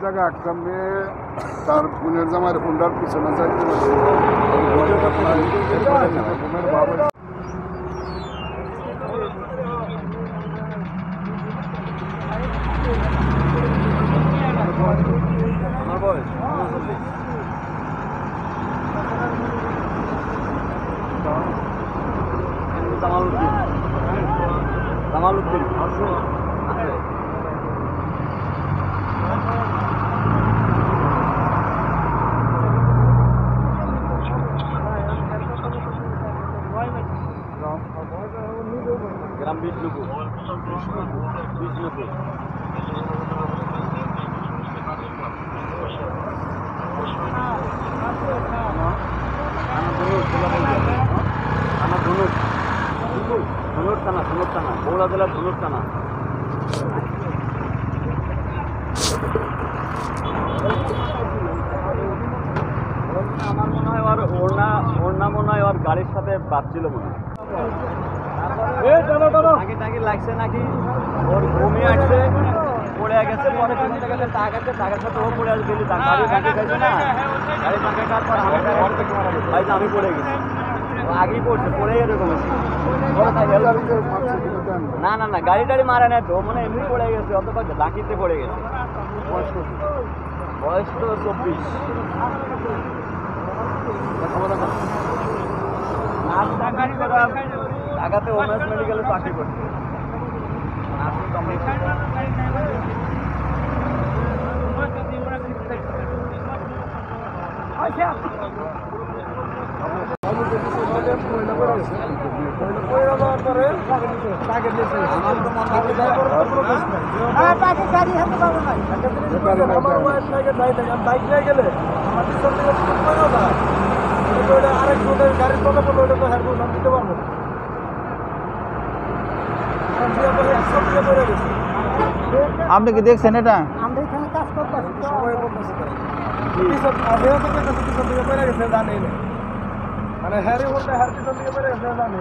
জায়গা একটা মেয়ে তার বোনের জামাইয়ের হুন্ডার পিছনে যাইতে জামালউদ্দিন গ্রাম বিষ্ণুপুর ধনুর থানা বগুড়া জেলার ধনুর থানা। আমার মনে হয় ওর নাম মনে হয় ওর গাড়ির সাথে বাঁচছিল মনে হয়। টাকি লাগছে নাকি ওর ঘুমিয়ে আসছে পড়ে গেছে, পরে ঘুমিয়ে গেছে টাক আছে, টাকার সাথে ও পড়ে আসবে গেলি গাড়ি টাকি খাইছে না, গাড়ি টাকা খাওয়ার পর আমি পড়ে গেছি, আগেই পড়ছে পড়ে এরকম না না না গাড়ি টাড়ি মারে না তো, মানে এমনি পড়ে গেছে, অথবা ডাকিতে পড়ে গেছে। বয়স তো 24। ঢাকাতে ওমেন্স মেডিকেলে চাকরি করছে। আপনি কি দেখছেন এটা? আমরা এখানে কাজ করতেছি, সবাই বলতেছে মানে হ্যারি বলতে হ্যার পিছন দিকে বেড়ে গেছে জানি।